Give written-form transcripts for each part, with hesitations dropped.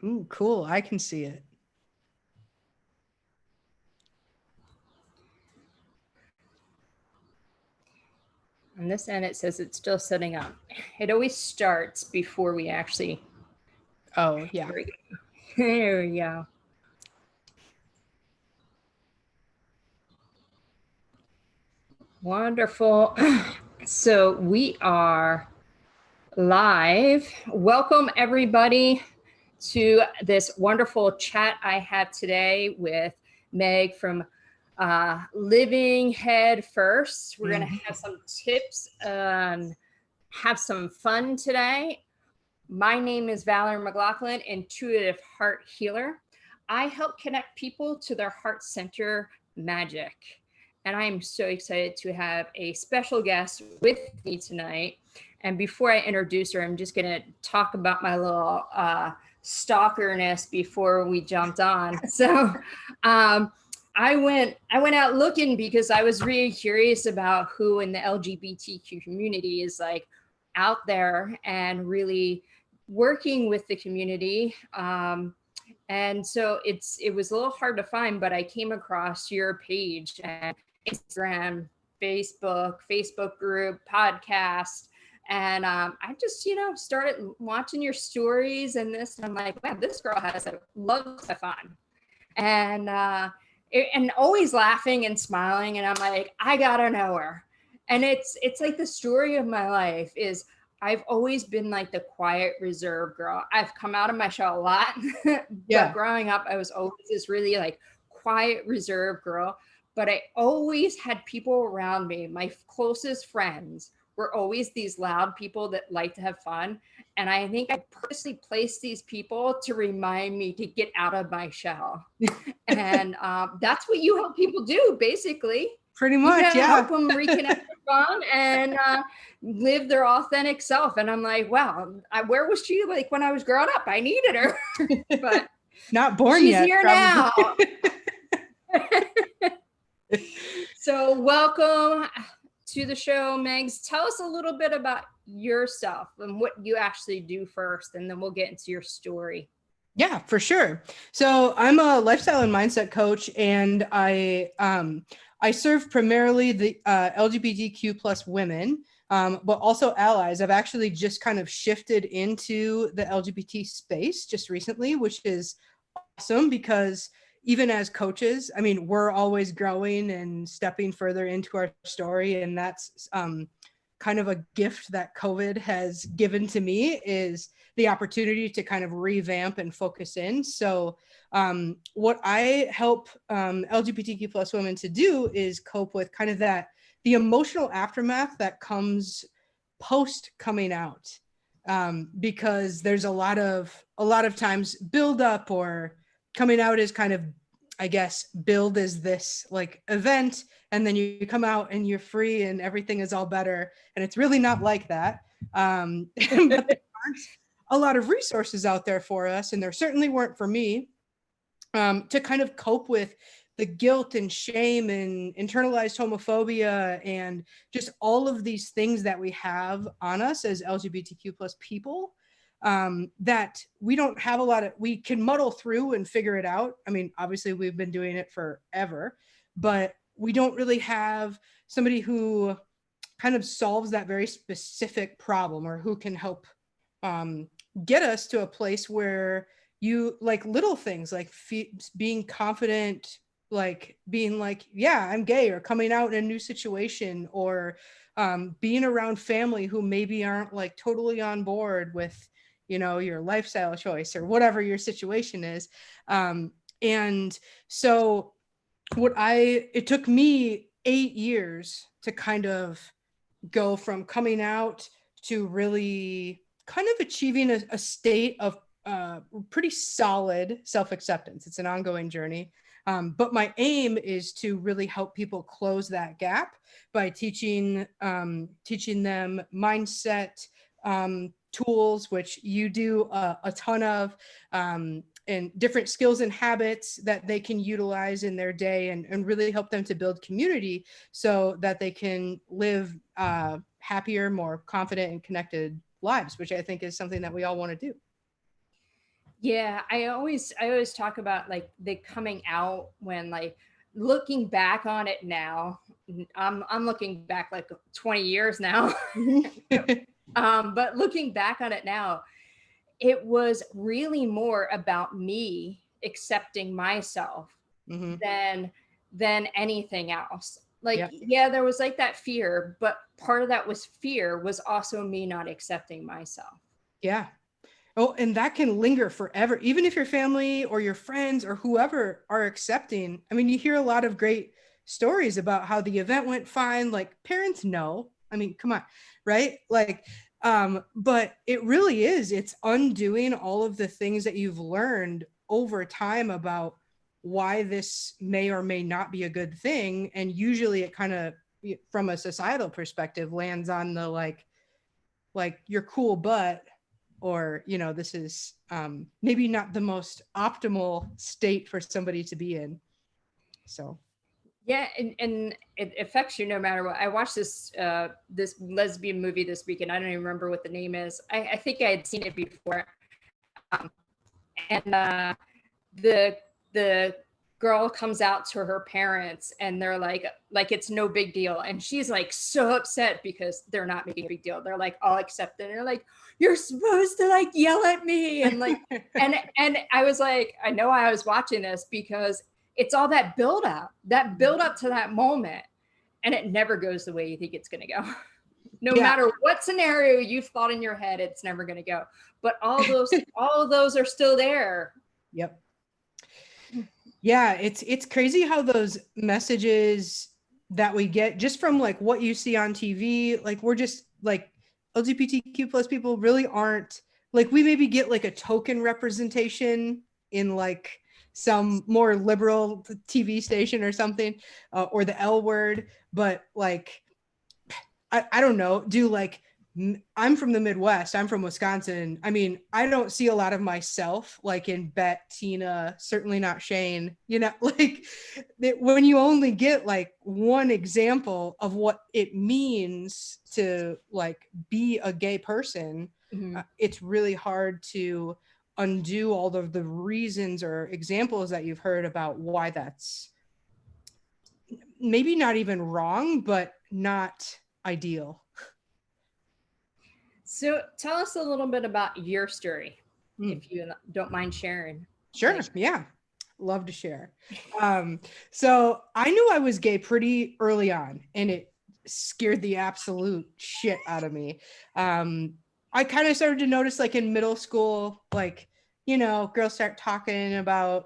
Ooh, cool. I can see it. On this end, it says it's still setting up. It always starts before we actually. Oh, yeah. There we go. There we go. Wonderful. So we are live. Welcome everybody to this wonderful chat I have today with Meg from Living Headfirst. We're going to have some tips and have some fun today. My name is Valerie McLaughlin, intuitive heart healer. I help connect people to their heart center magic. And I am so excited to have a special guest with me tonight. And before I introduce her, I'm just going to talk about my little stalkerness before we jumped on. So I went out looking because I was really curious about who in the LGBTQ community is like out there and really working with the community. And so it was a little hard to find, but I came across your page and Instagram, Facebook group, podcast. And I just, started watching your stories and this, and I'm like, man, this girl loves to fun. And always laughing and smiling. And I'm like, I gotta know her. And it's like the story of my life is I've always been like the quiet, reserved girl. I've come out of my shell a lot, but growing up, I was always this really like quiet, reserved girl. But I always had people around me. My closest friends were always these loud people that like to have fun. And I think I purposely placed these people to remind me to get out of my shell. And that's what you help people do, basically. Pretty much, yeah. Help them reconnect with fun and live their authentic self. And I'm like, wow, where was she like when I was growing up? I needed her, but not born she's yet. She's here now. So welcome to the show, Megs. Tell us a little bit about yourself and what you actually do first, and then we'll get into your story. Yeah, for sure. So I'm a lifestyle and mindset coach, and I serve primarily the LGBTQ plus women, but also allies. I've actually just kind of shifted into the LGBT space just recently, which is awesome because even as coaches, I mean, we're always growing and stepping further into our story. And that's kind of a gift that COVID has given to me, is the opportunity to kind of revamp and focus in. So what I help LGBTQ plus women to do is cope with kind of the emotional aftermath that comes post coming out, because there's a lot of times build up, or coming out is kind of, I guess, billed as this like event, and then you come out and you're free and everything is all better. And it's really not like that. But there aren't a lot of resources out there for us, and there certainly weren't for me, to kind of cope with the guilt and shame and internalized homophobia and just all of these things that we have on us as LGBTQ plus people, that we don't have we can muddle through and figure it out. I mean, obviously we've been doing it forever, but we don't really have somebody who kind of solves that very specific problem, or who can help get us to a place where you like little things like being confident, like being like, yeah, I'm gay, or coming out in a new situation, or being around family who maybe aren't like totally on board with, your lifestyle choice or whatever your situation is. And so it took me 8 years to kind of go from coming out to really kind of achieving a state of pretty solid self-acceptance. It's an ongoing journey. But my aim is to really help people close that gap by teaching them mindset tools, which you do a ton of, and different skills and habits that they can utilize in their day, and really help them to build community so that they can live happier, more confident and connected lives, which I think is something that we all want to do. Yeah, I always talk about like the coming out when like looking back on it now. I'm looking back like 20 years now. Mhm. But looking back on it now, it was really more about me accepting myself Hmm. than anything else. Like, Yeah. yeah, there was like that fear, but part of that was fear was also me not accepting myself. Yeah. Oh, and that can linger forever, even if your family or your friends or whoever are accepting. I mean, you hear a lot of great stories about how the event went fine. Like parents know. I mean, come on, right? Like, but it really is. It's undoing all of the things that you've learned over time about why this may or may not be a good thing. And usually it kind of, from a societal perspective, lands on the like you're cool, but or this is maybe not the most optimal state for somebody to be in. So Yeah, and it affects you no matter what. I watched this lesbian movie this weekend. I don't even remember what the name is. I think I had seen it before. Um, and the the girl comes out to her parents and they're like it's no big deal, and she's like so upset because they're not making a big deal. They're like all accepted. They're like, you're supposed to like yell at me, and like and I was like, I know I was watching this because it's all that build up to that moment, and it never goes the way you think it's going to go. No yeah. matter what scenario you've thought in your head, it's never going to go. But all of those are still there. Yep. Yeah, it's crazy how those messages that we get just from like what you see on TV, like we're just like LGBTQ plus people really aren't like, we maybe get like a token representation in like some more liberal TV station or something, or the L word, but like I don't know, do like, I'm from the Midwest. I'm from Wisconsin. I mean, I don't see a lot of myself like in Bet, Tina, certainly not Shane, like when you only get like one example of what it means to like be a gay person, Mm-hmm. it's really hard to undo all of the reasons or examples that you've heard about why that's maybe not even wrong, but not ideal. So tell us a little bit about your story, Mm. if you don't mind sharing. Sure. Like, Yeah. Love to share. So I knew I was gay pretty early on, and it scared the absolute shit out of me. I kind of started to notice like in middle school, like, girls start talking about,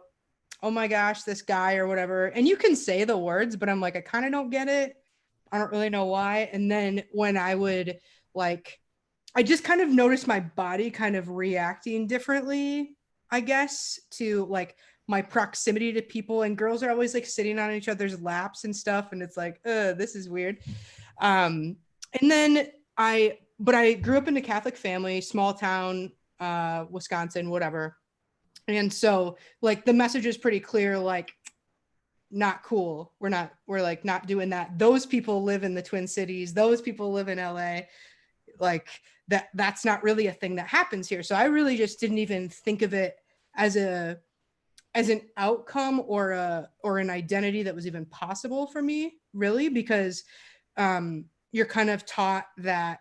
oh my gosh, this guy or whatever. And you can say the words, but I'm like, I kind of don't get it. I don't really know why. And then when I would like, I just kind of noticed my body kind of reacting differently, I guess, to like my proximity to people. And girls are always like sitting on each other's laps and stuff. And it's like, this is weird. And then but I grew up in a Catholic family, small town, Wisconsin, whatever. And so like the message is pretty clear, like, not cool. We're like not doing that. Those people live in the Twin Cities. Those people live in LA. Like that's not really a thing that happens here. So I really just didn't even think of it as an outcome or an identity that was even possible for me, really, because you're kind of taught that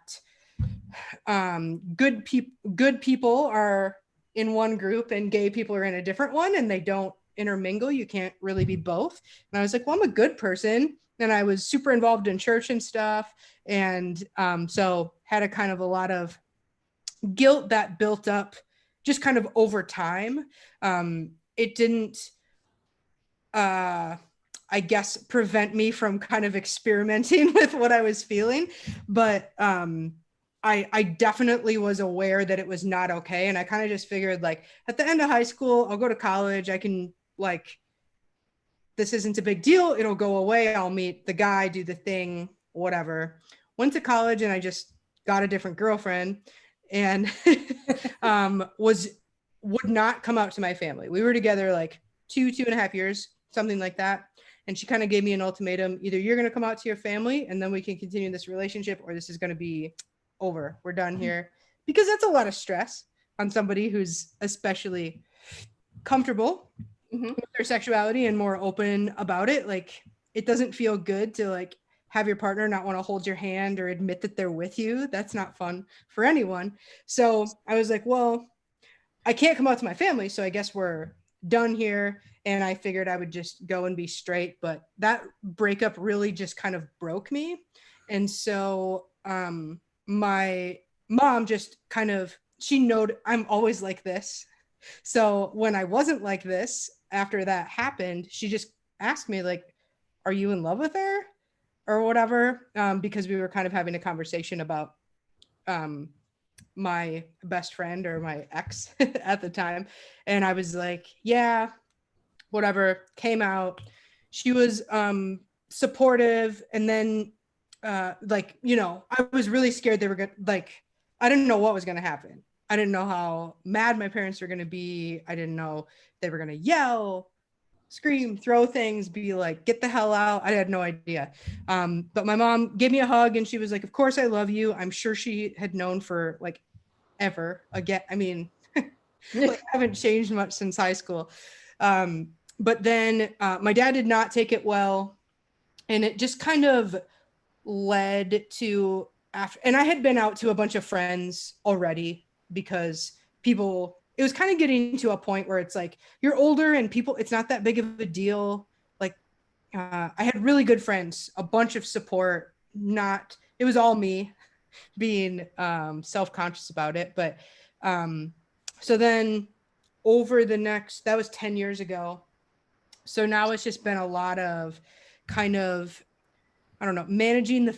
good people are in one group and gay people are in a different one, and they don't intermingle. You can't really be both. And I was like, well, I'm a good person, and I was super involved in church and stuff, and so had a kind of a lot of guilt that built up just kind of over time. It didn't I guess prevent me from kind of experimenting with what I was feeling, but I definitely was aware that it was not okay. And I kind of just figured like at the end of high school, I'll go to college. I can like, this isn't a big deal. It'll go away. I'll meet the guy, do the thing, whatever. Went to college and I just got a different girlfriend, and would not come out to my family. We were together like 2.5 years, something like that. And she kind of gave me an ultimatum: either you're going to come out to your family and then we can continue this relationship, or this is going to be over. We're done here. Because that's a lot of stress. on somebody who's especially comfortable with their sexuality and more open about it. Like, it doesn't feel good to like have your partner not want to hold your hand or admit that they're with you. That's not fun for anyone. So I was like, well, I can't come out to my family, so I guess we're done here. And I figured I would just go and be straight. But that breakup really just kind of broke me. And so my mom just kind of, she knowed I'm always like this. So when I wasn't like this, after that happened, she just asked me, like, are you in love with her or whatever? Because we were kind of having a conversation about my best friend or my ex at the time. And I was like, yeah, whatever, came out. She was supportive. And then like, you know, I was really scared they were gonna, like, I didn't know what was gonna happen. I didn't know how mad my parents were gonna be. I didn't know they were gonna yell, scream, throw things, be like, get the hell out. I had no idea. But my mom gave me a hug and she was like, of course I love you. I'm sure she had known for like ever again. I mean, like, I haven't changed much since high school. But then my dad did not take it well. And it just kind of led to after, and I had been out to a bunch of friends already because people, it was kind of getting to a point where it's like, you're older and people, it's not that big of a deal. Like I had really good friends, a bunch of support, not, it was all me being self-conscious about it. But so then over the next, that was 10 years ago. So now it's just been a lot of kind of, I don't know, managing the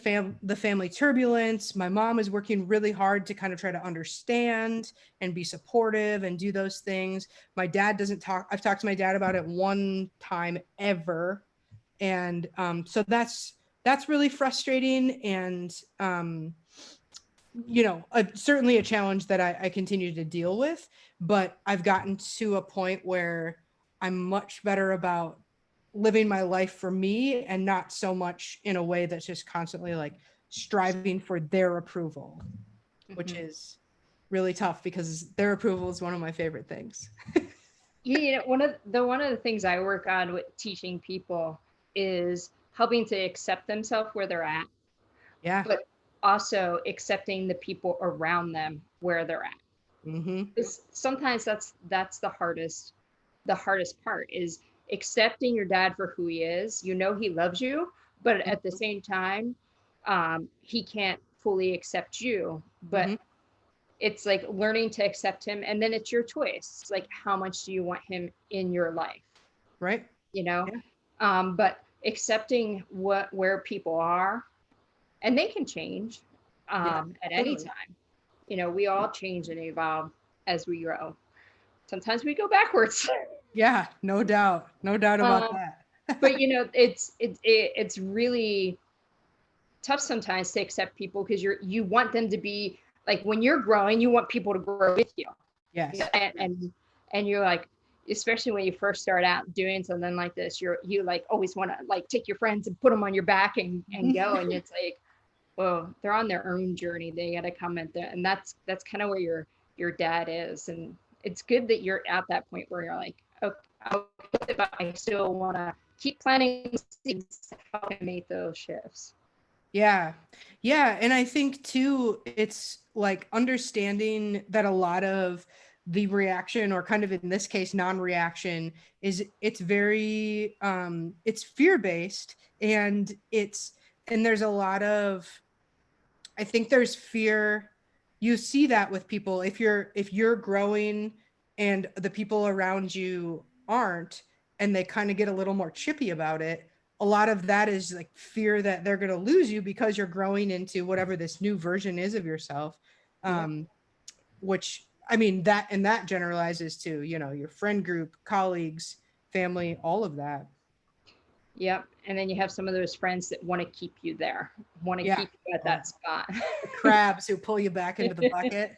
family turbulence. My mom is working really hard to kind of try to understand and be supportive and do those things. My dad doesn't talk. I've talked to my dad about it one time ever. And so that's really frustrating. And you know, certainly a challenge that I continue to deal with, but I've gotten to a point where I'm much better about living my life for me and not so much in a way that's just constantly like striving for their approval, which is really tough because their approval is one of my favorite things. You know, one of the things I work on with teaching people is helping to accept themselves where they're at, Yeah. but also accepting the people around them where they're at. Mm-hmm. Sometimes that's the hardest part is accepting your dad for who he is. You know he loves you, but at the same time, he can't fully accept you. But it's like learning to accept him, and then it's your choice. It's like, how much do you want him in your life? Right. You know, Yeah. but accepting where people are, and they can change Yeah, at any totally. time. You know, we all change and evolve as we grow. Sometimes we go backwards. Yeah, no doubt. No doubt about um, that. but you know, it's really tough sometimes to accept people because you want them to be like, when you're growing, you want people to grow with you. Yes. And you're like, especially when you first start out doing something like this, you like always want to like take your friends and put them on your back and go. And it's like, well, they're on their own journey. They got to come at that. And that's kind of where your dad is. And it's good that you're at that point where you're like, okay, but I still want to keep planting seeds to help him make those shifts. Yeah. Yeah. And I think too, it's like understanding that a lot of the reaction, or kind of in this case, non-reaction, is it's very it's fear-based, and there's a lot of, I think there's fear. You see that with people, if you're growing and the people around you aren't, and they kind of get a little more chippy about it. A lot of that is like fear that they're going to lose you because you're growing into whatever this new version is of yourself. Um, which, I mean, that generalizes to, you know, your friend group, colleagues, family, all of that. Yep. And then you have some of those friends that want to keep you there, want to Yeah. keep you at that spot. The crabs who pull you back into the bucket.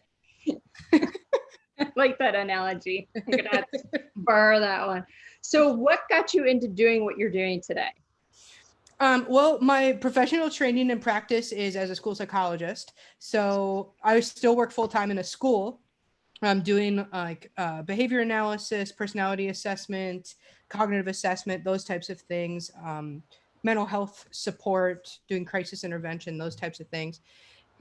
I like that analogy. I'm going to have to borrow that one. So what got you into doing what you're doing today? Well, my professional training and practice is as a school psychologist. So I still work full time in a school. I'm doing like behavior analysis, personality assessment, cognitive assessment, those types of things, mental health support, doing crisis intervention, those types of things.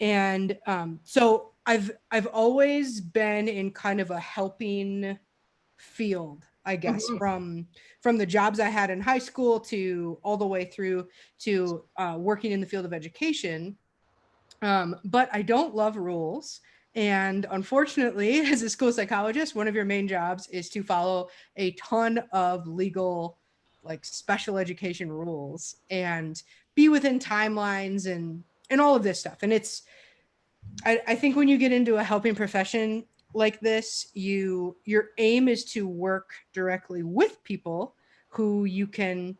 And so I've always been in kind of a helping field, I guess, from the jobs I had in high school to all the way through to working in the field of education. But I don't love rules. And unfortunately, as a school psychologist, one of your main jobs is to follow a ton of legal, like special education rules and be within timelines and all of this stuff. And I think when you get into a helping profession like this, your aim is to work directly with people who you can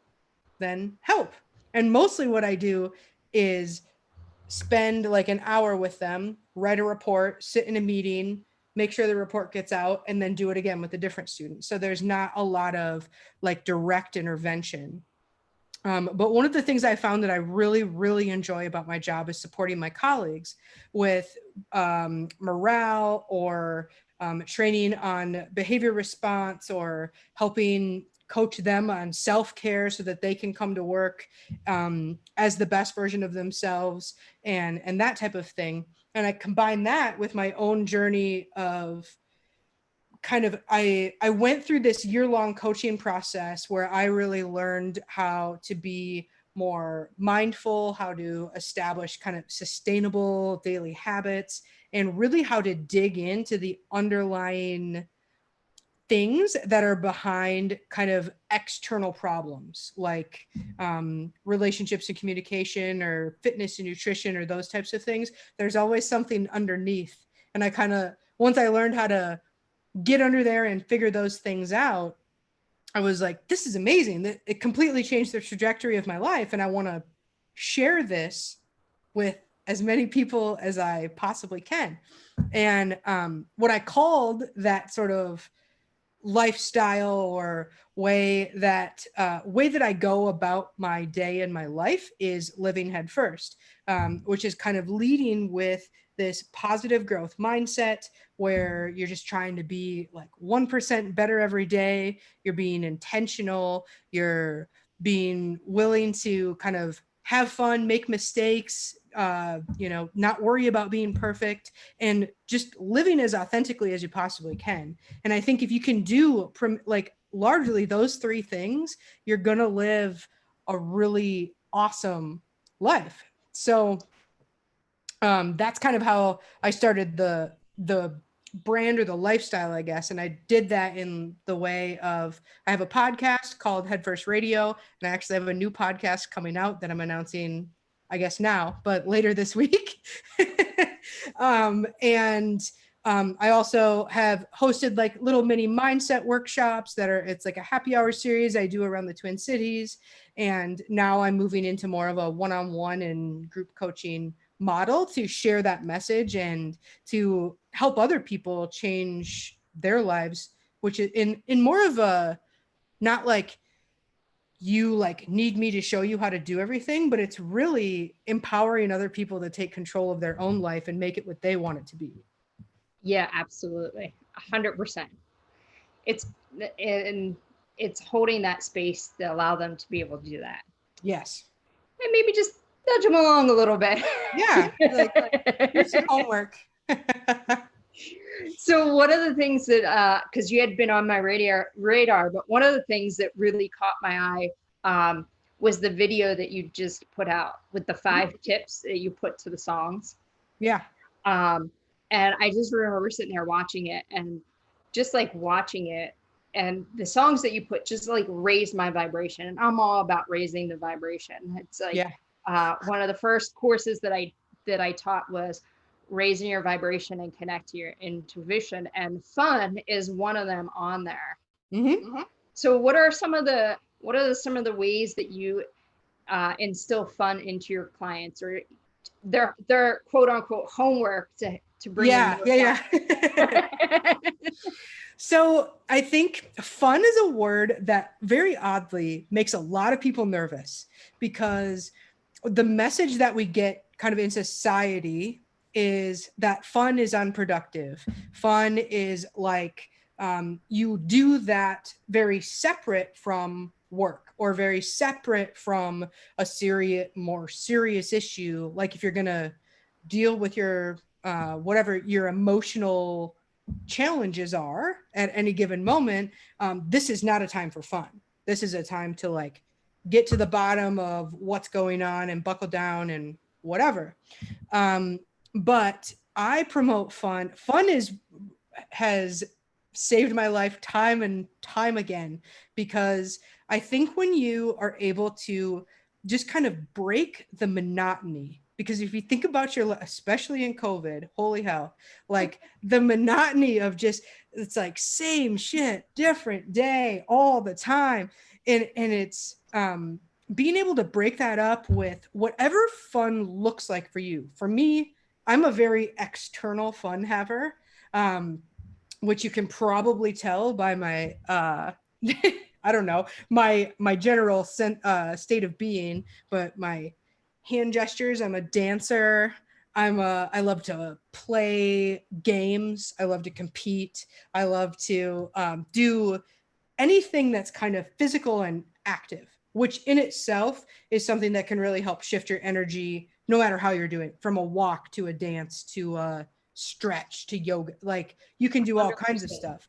then help. And mostly what I do is spend like an hour with them, write a report, sit in a meeting, make sure the report gets out, and then do it again with a different student. So there's not a lot of like direct intervention. But one of the things I found that I really, really enjoy about my job is supporting my colleagues with morale or training on behavior response or helping coach them on self-care so that they can come to work as the best version of themselves and that type of thing. And I combine that with my own journey of kind of I went through this year-long coaching process where I really learned how to be more mindful, how to establish kind of sustainable daily habits, and really how to dig into the underlying things that are behind kind of external problems like relationships and communication or fitness and nutrition or those types of things. There's always something underneath. And I kind of, once I learned how to get under there and figure those things out, I was like, this is amazing. That it completely changed the trajectory of my life. And I want to share this with as many people as I possibly can. And what I called that sort of lifestyle or way that I go about my day and my life is living headfirst, which is kind of leading with this positive growth mindset where you're just trying to be like 1% better every day. You're being intentional. You're being willing to kind of have fun, make mistakes, not worry about being perfect, and just living as authentically as you possibly can. And I think if you can do like largely those three things, you're going to live a really awesome life. So that's kind of how I started the brand or the lifestyle, I guess. And I did that in the way of, I have a podcast called Headfirst Radio, and I actually have a new podcast coming out that I'm announcing, I guess now, but later this week. I also have hosted like little mini mindset workshops it's like a happy hour series I do around the Twin Cities. And now I'm moving into more of a one-on-one and group coaching model to share that message and to help other people change their lives, which is in more of a, not like you like need me to show you how to do everything, but it's really empowering other people to take control of their own life and make it what they want it to be. Yeah, absolutely. 100%. It's holding that space to allow them to be able to do that. Yes. And maybe just nudge them along a little bit. Yeah. Like here's some homework. So one of the things that, because you had been on my radar, but one of the things that really caught my eye was the video that you just put out with the 5 tips that you put to the songs. Yeah. And I just remember sitting there watching it and just like watching it, and the songs that you put just like raised my vibration. And I'm all about raising the vibration. It's like one of the first courses that I taught was raising your vibration and connect to your intuition, and fun is one of them on there. So what are some of the ways that you instill fun into your clients, or their quote unquote homework to bring in? So I think fun is a word that very oddly makes a lot of people nervous, because the message that we get kind of in society is that fun is unproductive. Fun is like you do that very separate from work or very separate from a more serious issue. Like if you're gonna deal with your whatever your emotional challenges are at any given moment, this is not a time for fun. This is a time to like get to the bottom of what's going on and buckle down and whatever. But I promote fun. Has saved my life time and time again, because I think when you are able to just kind of break the monotony, because if you think about especially in COVID, holy hell, like the monotony of just, it's like same shit, different day all the time. And it's being able to break that up with whatever fun looks like for you. For me, I'm a very external fun haver, which you can probably tell by my I don't know, my general state of being, but my hand gestures. I'm a dancer. I love to play games. I love to compete. I love to do anything that's kind of physical and active, which in itself is something that can really help shift your energy no matter how you're doing, from a walk to a dance to a stretch to yoga. Like you can do all 100%. kinds of stuff.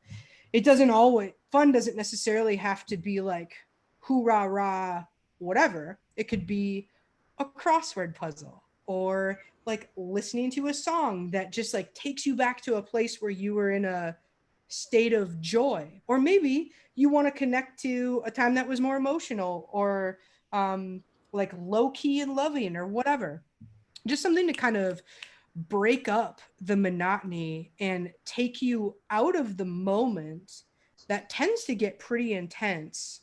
It doesn't always, fun doesn't necessarily have to be like hoorah rah whatever. It could be a crossword puzzle or like listening to a song that just like takes you back to a place where you were in a state of joy, or maybe you want to connect to a time that was more emotional or like low key and loving or whatever. Just something to kind of break up the monotony and take you out of the moment that tends to get pretty intense,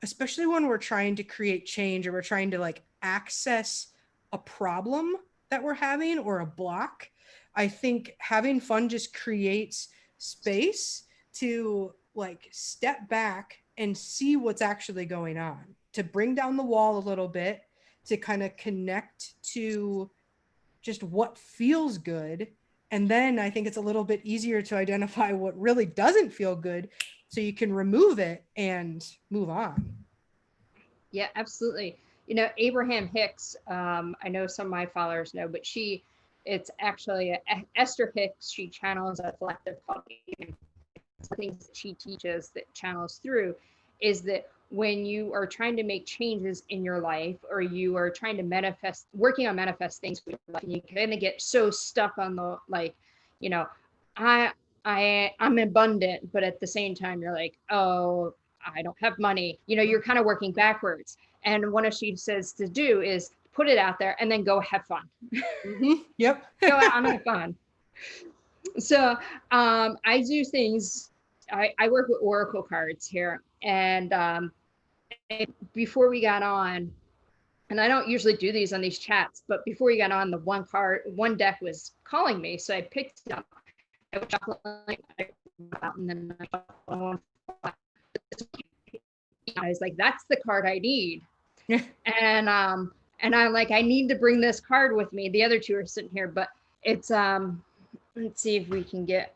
especially when we're trying to create change or we're trying to like access a problem that we're having or a block. I think having fun just creates space to like step back and see what's actually going on, to bring down the wall a little bit, to kind of connect to just what feels good. And then I think it's a little bit easier to identify what really doesn't feel good so you can remove it and move on. Yeah, absolutely. You know, Abraham Hicks, I know some of my followers know, but it's actually Esther Hicks. She channels a collective called the things that she teaches that channels through is that when you are trying to make changes in your life or you are trying to working on manifest things for your life, and you kind of get so stuck on the like, you know, I'm abundant, but at the same time you're like, oh, I don't have money. You know, you're kind of working backwards. And what she says to do is put it out there and then go have fun. Mm-hmm. Yep. Go out and have fun. So I do things. I work with Oracle cards here, and before we got on, and I don't usually do these on these chats, but before we got on, the one deck was calling me, so I picked it up. And then I was like, "That's the card I need," and I'm like, "I need to bring this card with me." The other two are sitting here, but it's let's see if we can get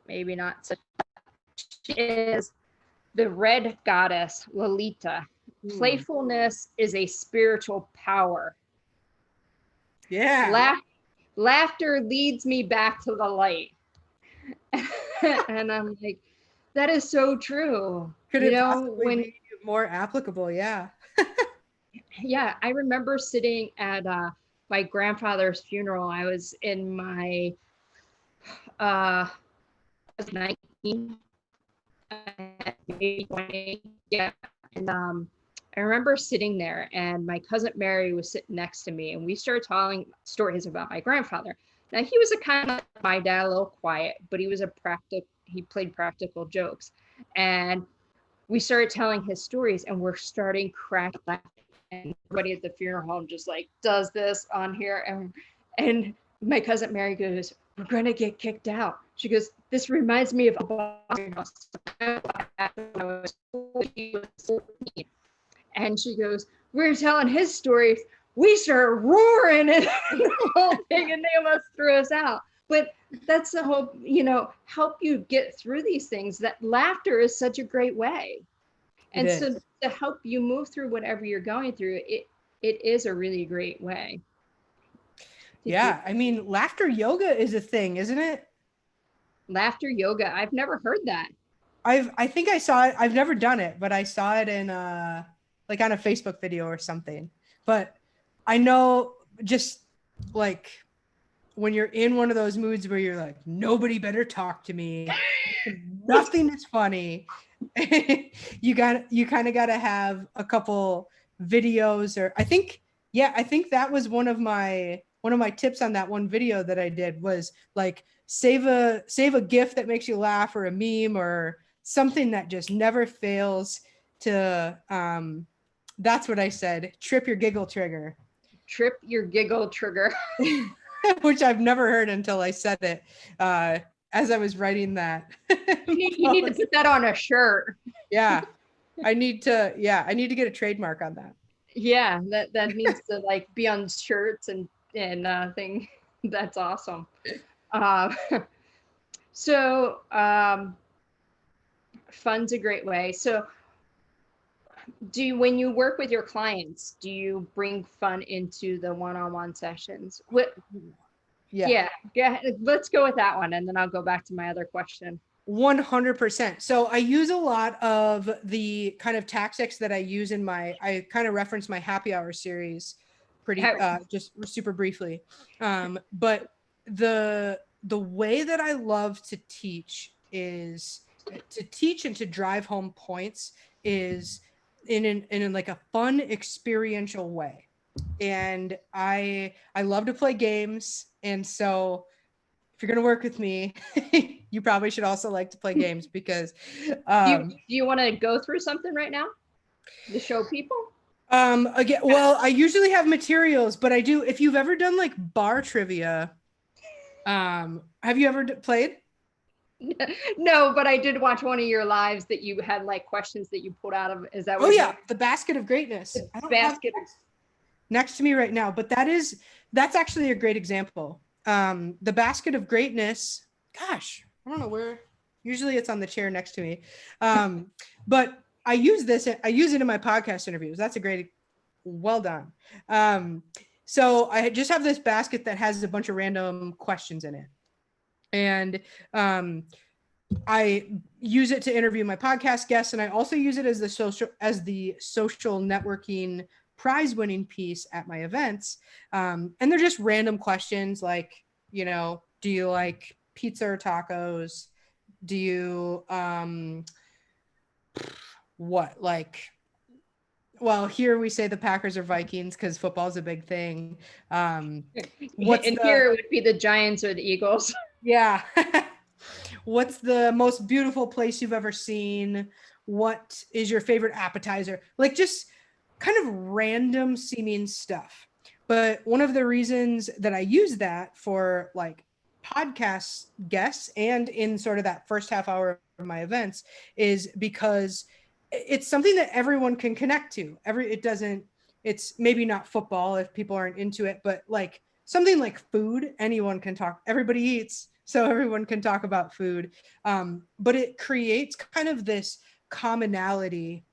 maybe not such. She is the red goddess Lolita. Playfulness is a spiritual power. Yeah. Laughter leads me back to the light. And I'm like, that is so true. Could it possibly be more applicable? Yeah. Yeah, I remember sitting at my grandfather's funeral. I was in my I was 19, maybe 20, yeah. And I remember sitting there, and my cousin Mary was sitting next to me, and we started telling stories about my grandfather. Now, he was a kind of like my dad, a little quiet, but he played practical jokes. And we started telling his stories, and we're starting cracking laughing. And everybody at the funeral home just like does this on here. And my cousin Mary goes, "We're going to get kicked out." She goes, "This reminds me of and she goes, "We're telling his stories. We started roaring and the whole thing, and they us throws out. But that's the whole, you know, help you get through these things. That laughter is such a great way. And so to help you move through whatever you're going through, it is a really great way. Yeah. I mean, laughter yoga is a thing, isn't it? Laughter yoga. I've never heard that. I think I saw it. I've never done it, but I saw it in like on a Facebook video or something. But I know just like when you're in one of those moods where you're like, nobody better talk to me. Nothing is funny. you kind of got to have a couple videos or I think that was one of my tips on that one video that I did was like save a GIF that makes you laugh or a meme or something that just never fails to that's what I said, trip your giggle trigger. Trip your giggle trigger. Which I've never heard until I said it as I was writing that. You need to put that on a shirt. Yeah. I need to get a trademark on that. Yeah, that needs to like be on shirts and thing. That's awesome. So fun's a great way. So when you work with your clients, do you bring fun into the one-on-one sessions? Yeah, let's go with that one. And then I'll go back to my other question. 100%. So I use a lot of the kind of tactics that I use in I kind of reference my happy hour series pretty, just super briefly. But the way that I love to teach and to drive home points is in like a fun experiential way. And I love to play games. And so if you're going to work with me, you probably should also like to play games because do you want to go through something right now to show people? Again, well, I usually have materials, but I do, if you've ever done like bar trivia, have you ever played? No, but I did watch one of your lives that you had like questions that you pulled out of. Is that what? Oh yeah, the basket of greatness. I don't basket have next to me right now, but that's actually a great example. The basket of greatness. Gosh, I don't know where. Usually it's on the chair next to me, but I use it in my podcast interviews. That's a great. Well done. So I just have this basket that has a bunch of random questions in it. And I use it to interview my podcast guests, and I also use it as the social networking prize winning piece at my events. And they're just random questions like, you know, do you like pizza or tacos? Do you well, here we say the Packers or Vikings because football is a big thing. Here it would be the Giants or the Eagles. Yeah. What's the most beautiful place you've ever seen? What is your favorite appetizer? Like just kind of random seeming stuff. But one of the reasons that I use that for like podcast guests and in sort of that first half hour of my events is because it's something that everyone can connect to. It's maybe not football if people aren't into it, but like something like food, anyone can talk, everybody eats, so everyone can talk about food. But it creates kind of this commonality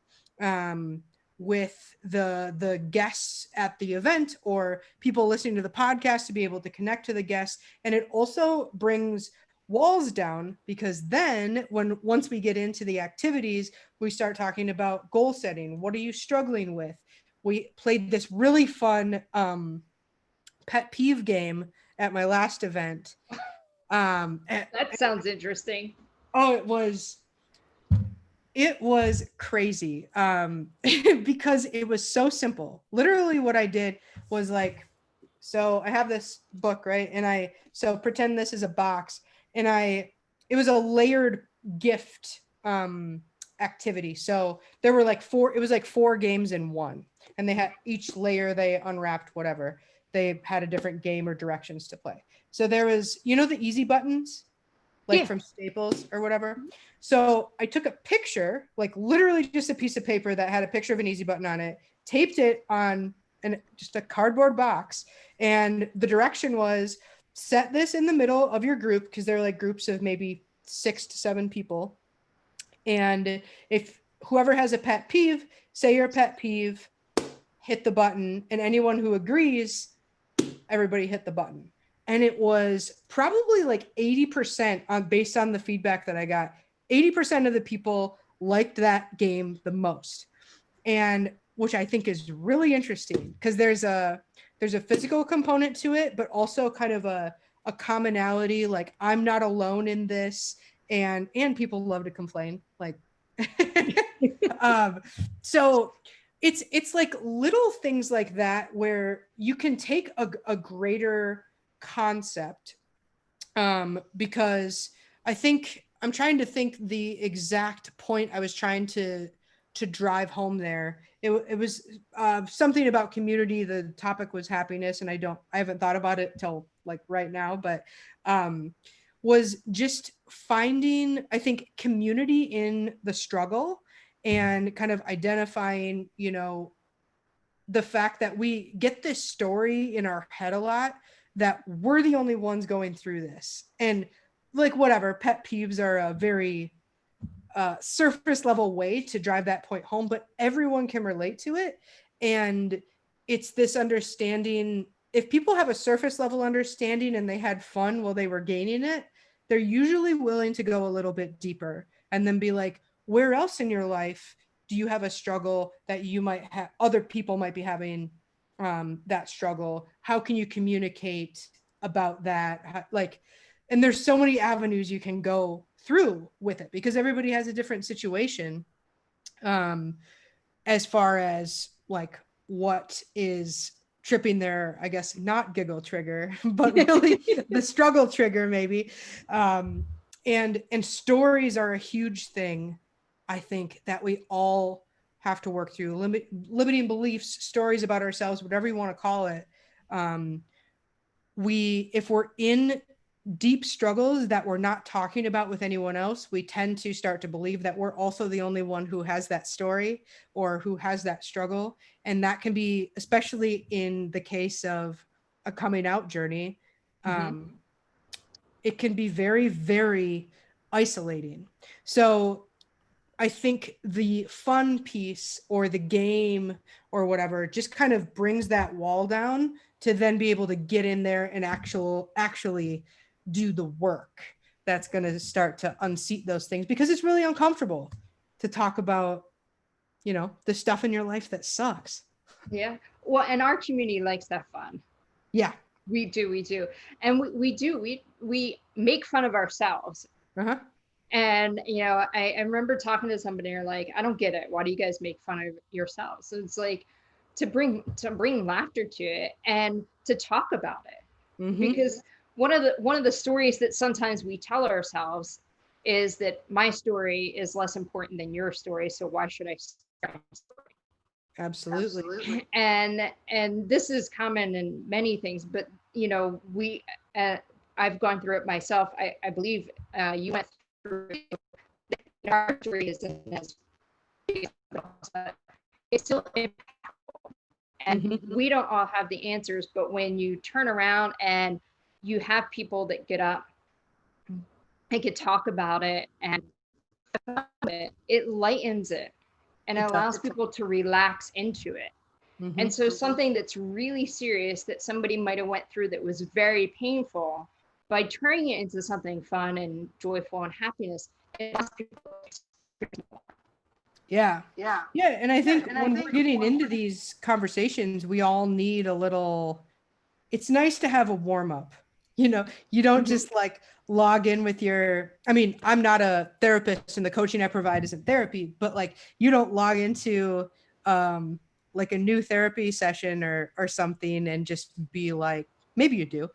with the guests at the event or people listening to the podcast to be able to connect to the guests. And it also brings walls down because then once we get into the activities, we start talking about goal setting. What are you struggling with? We played this really fun pet peeve game at my last event. That sounds interesting. Oh, it was crazy because it was so simple. Literally what I did was like, so I have this book, right? And so pretend this is a box, and it was a layered gift activity. So there were like four games in one, and they had each layer they unwrapped, whatever. They had a different game or directions to play. So there was, the easy buttons, like from Staples or whatever. So I took a picture, like literally just a piece of paper that had a picture of an easy button on it, taped it on just a cardboard box. And the direction was set this in the middle of your group, because they're like groups of maybe 6 to 7 people. And if whoever has a pet peeve, say your pet peeve, hit the button, and anyone who agrees, everybody hit the button. And it was probably like 80% based on the feedback that I got. 80% of the people liked that game the most. And which I think is really interesting, because there's a physical component to it, but also kind of a commonality, like I'm not alone in this, and people love to complain, like so it's like little things like that where you can take a greater concept, because I think I'm trying to think the exact point I was trying to drive home there. It was something about community. The topic was happiness, and I haven't thought about it till like right now, but was just finding, I think, community in the struggle, and kind of identifying, the fact that we get this story in our head a lot, that we're the only ones going through this. And like, whatever, pet peeves are a very surface level way to drive that point home, but everyone can relate to it. And it's this understanding. If people have a surface level understanding and they had fun while they were gaining it, they're usually willing to go a little bit deeper and then be like, where else in your life do you have a struggle that you might have, other people might be having that struggle? How can you communicate about that? And there's so many avenues you can go through with it, because everybody has a different situation, as far as like what is tripping their, I guess, not giggle trigger, but really the struggle trigger maybe. And stories are a huge thing, I think, that we all have to work through. Limiting beliefs, stories about ourselves, whatever you want to call it. If we're in deep struggles that we're not talking about with anyone else, we tend to start to believe that we're also the only one who has that story or who has that struggle. And that can be, especially in the case of a coming out journey, it can be very, very isolating. So I think the fun piece or the game or whatever just kind of brings that wall down to then be able to get in there and actually do the work that's going to start to unseat those things, because it's really uncomfortable to talk about, the stuff in your life that sucks. Yeah. Well, and our community likes that fun. Yeah. We do. And we make fun of ourselves. Uh-huh. And, I remember talking to somebody, and they're like, I don't get it. Why do you guys make fun of yourselves? So it's like to bring laughter to it and to talk about it. Mm-hmm. Because one of the stories that sometimes we tell ourselves is that my story is less important than your story. So why should I start my story? Absolutely. And this is common in many things, but I've gone through it myself. I believe you went through our story isn't as big, but it's still impactful. And we don't all have the answers, but when you turn around and you have people that get up and can talk about it, and it lightens it. And it allows people to relax into it. Mm-hmm. And so something that's really serious that somebody might have went through that was very painful, by turning it into something fun and joyful and happiness, it allows people to experience more. Yeah. And I think when we're getting into these conversations, we all need a little, it's nice to have a warm up. You don't just like log in with I'm not a therapist, and the coaching I provide isn't therapy, but like you don't log into like a new therapy session or something and just be like, maybe you do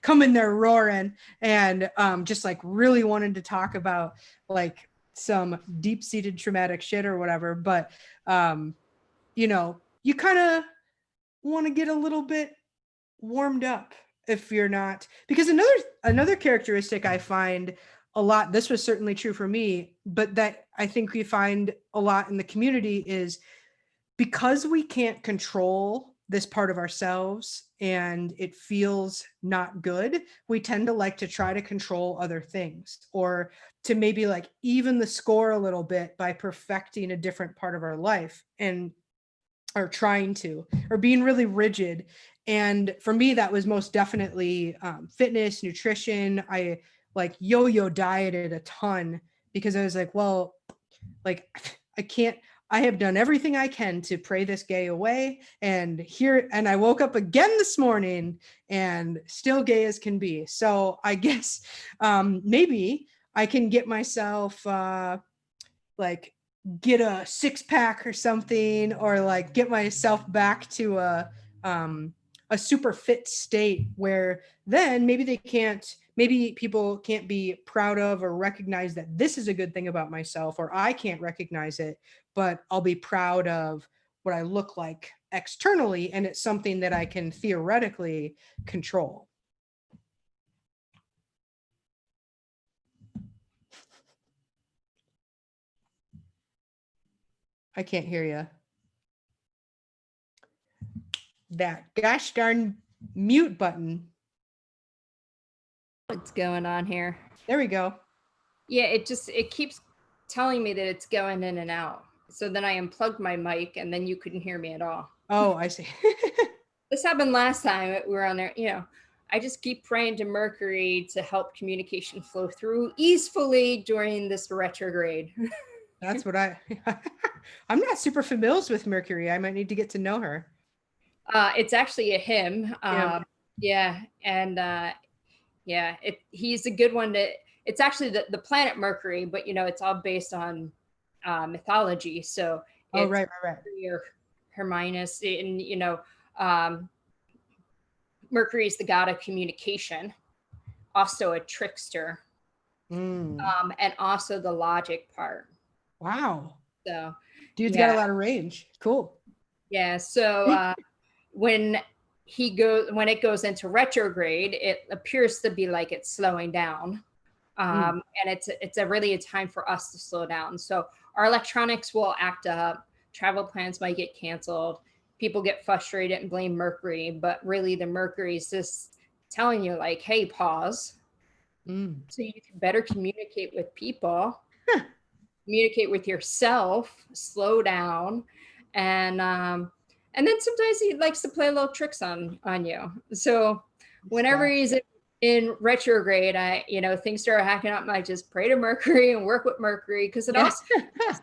come in there roaring and just like really wanted to talk about like some deep-seated traumatic shit or whatever. But you kind of want to get a little bit warmed up if you're not, because another characteristic I find a lot, this was certainly true for me, but that I think we find a lot in the community, is because we can't control this part of ourselves and it feels not good, we tend to like to try to control other things, or to maybe like even the score a little bit by perfecting a different part of our life, and or trying to, or being really rigid. And for me, that was most definitely fitness, nutrition. I like yo-yo dieted a ton because I was like, well, like I can't, I have done everything I can to pray this gay away. And I woke up again this morning and still gay as can be. So I guess maybe I can get myself like get a 6-pack or something, or like get myself back to a super fit state where then maybe people can't be proud of or recognize that this is a good thing about myself, or I can't recognize it, but I'll be proud of what I look like externally, and it's something that I can theoretically control. I can't hear you. That gosh darn mute button. What's going on here? There we go. Yeah, it keeps telling me that it's going in and out. So then I unplugged my mic and then you couldn't hear me at all. Oh, I see. This happened last time we were on there. I just keep praying to Mercury to help communication flow through easily during this retrograde. That's what I'm not super familiar with Mercury. I might need to get to know her. It's actually a him. Yeah. And he's a good one. It's actually the planet Mercury, but it's all based on mythology. So it's right. Mercury or Hermione, and Mercury is the god of communication, also a trickster, and also the logic part. Wow. So dude's got a lot of range. Cool. Yeah. So when it goes into retrograde, it appears to be like it's slowing down. And it's really a time for us to slow down. So our electronics will act up, travel plans might get canceled, people get frustrated and blame Mercury, but really the Mercury is just telling you like, hey, pause. So you can better communicate with people, communicate with yourself, slow down. And then sometimes he likes to play little tricks on you. So whenever he's in retrograde, things start hacking up, and I just pray to Mercury and work with Mercury, because it also has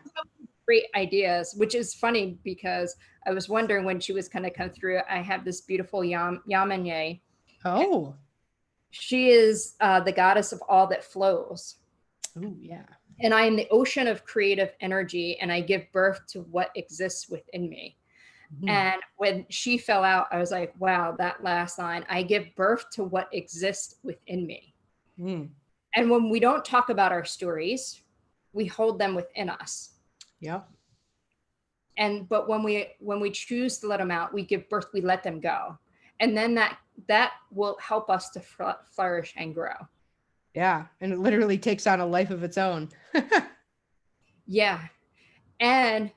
great ideas, which is funny because I was wondering when she was going to come through. I have this beautiful Yamanye. Oh. She is the goddess of all that flows. Oh, yeah. And I am the ocean of creative energy, and I give birth to what exists within me. And when she fell out, I was like, wow, that last line, I give birth to what exists within me. And when we don't talk about our stories, we hold them within us. Yep. But when we choose to let them out, we give birth, we let them go. And then that will help us to flourish and grow. Yeah. And it literally takes on a life of its own. Yeah. And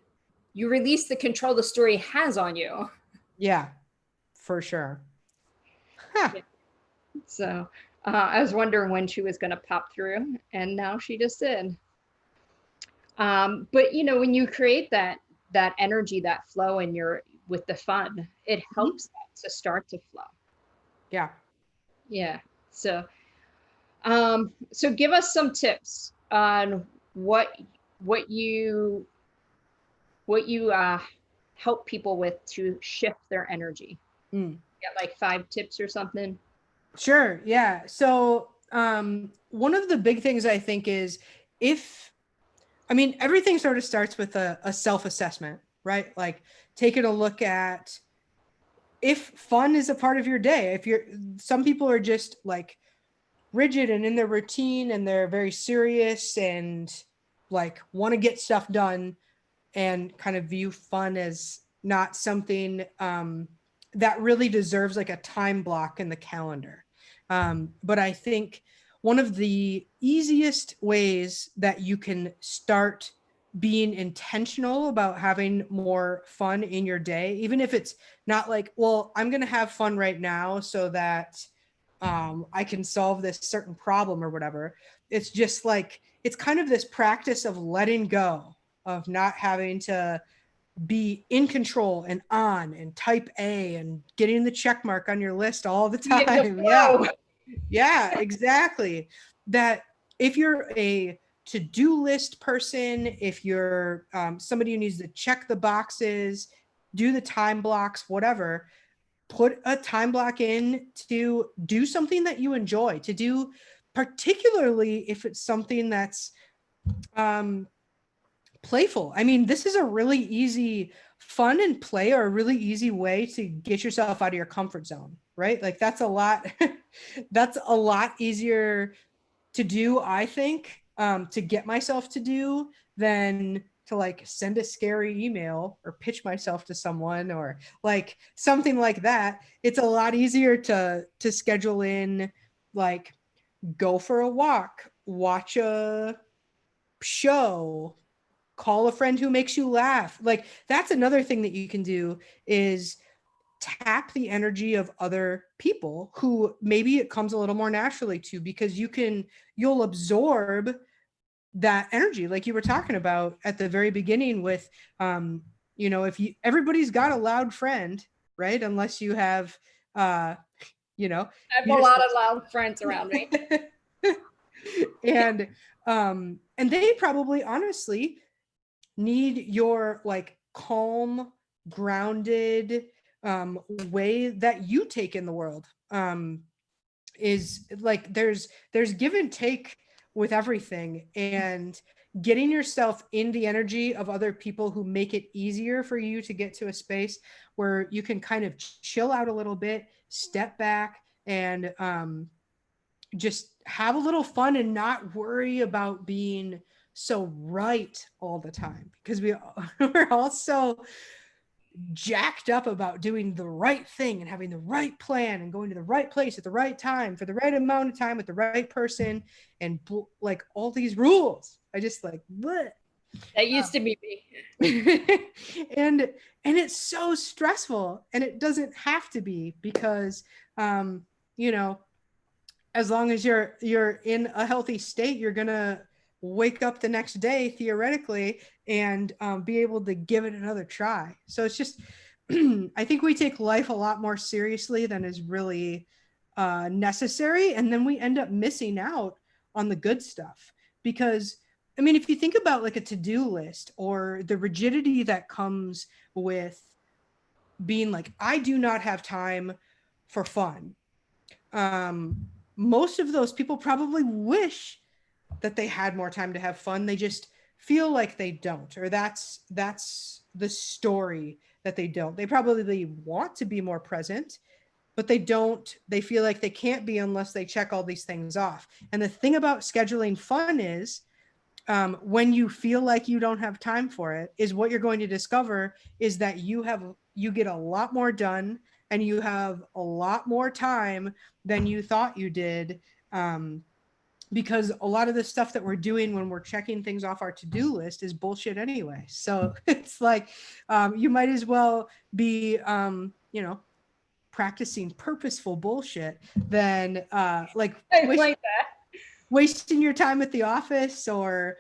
you release the control the story has on you. Yeah, for sure. Yeah. So I was wondering when she was going to pop through, and now she just did. But when you create that energy, that flow with the fun, it helps that to start to flow. Yeah. Yeah. So give us some tips on what you help people with to shift their energy. Get like 5 tips or something. Sure. Yeah. So one of the big things I think is everything sort of starts with a self-assessment, right? Like taking a look at if fun is a part of your day. Some people are just like rigid and in their routine, and they're very serious and like want to get stuff done, and kind of view fun as not something that really deserves like a time block in the calendar. But I think one of the easiest ways that you can start being intentional about having more fun in your day, even if it's not like, well, I'm going to have fun right now so that I can solve this certain problem or whatever. It's just like, it's kind of this practice of letting go, of not having to be in control and on and type A and getting the check mark on your list all the time. Yeah. Yeah, exactly. That if you're a to-do list person, if you're somebody who needs to check the boxes, do the time blocks, whatever, put a time block in to do something that you enjoy to do, particularly if it's something that's playful. I mean, this is a really easy, fun and play are a really easy way to get yourself out of your comfort zone, right? Like that's a lot, that's a lot easier to do, I think, to get myself to do than to like send a scary email or pitch myself to someone or like something like that. It's a lot easier to schedule in, like go for a walk, watch a show, call a friend who makes you laugh. Like that's another thing that you can do is tap the energy of other people who maybe it comes a little more naturally to, because you'll absorb that energy like you were talking about at the very beginning with if you everybody's got a loud friend, right? Unless you have I have you a just lot of loud friends around me. and they probably honestly need your like calm, grounded way that you take in the world. Is like there's give and take with everything, and getting yourself in the energy of other people who make it easier for you to get to a space where you can kind of chill out a little bit, step back, and just have a little fun and not worry about being so right all the time, because we're all so jacked up about doing the right thing and having the right plan and going to the right place at the right time for the right amount of time with the right person and like all these rules. I just like bleh. That used to be me. and it's so stressful, and it doesn't have to be, because as long as you're in a healthy state, you're gonna wake up the next day theoretically and be able to give it another try. So it's just I think we take life a lot more seriously than is really necessary, and then we end up missing out on the good stuff. Because I mean, if you think about like a to-do list or the rigidity that comes with being like, I do not have time for fun, most of those people probably wish that they had more time to have fun. They just feel like they don't, or that's the story, that they don't. They probably want to be more present, but they don't. They feel like they can't be unless they check all these things off. And the thing about scheduling fun is, when you feel like you don't have time for it, is what you're going to discover is that you get a lot more done, and you have a lot more time than you thought you did, because a lot of the stuff that we're doing when we're checking things off our to-do list is bullshit anyway. So it's like you might as well be practicing purposeful bullshit than like wasting your time at the office, or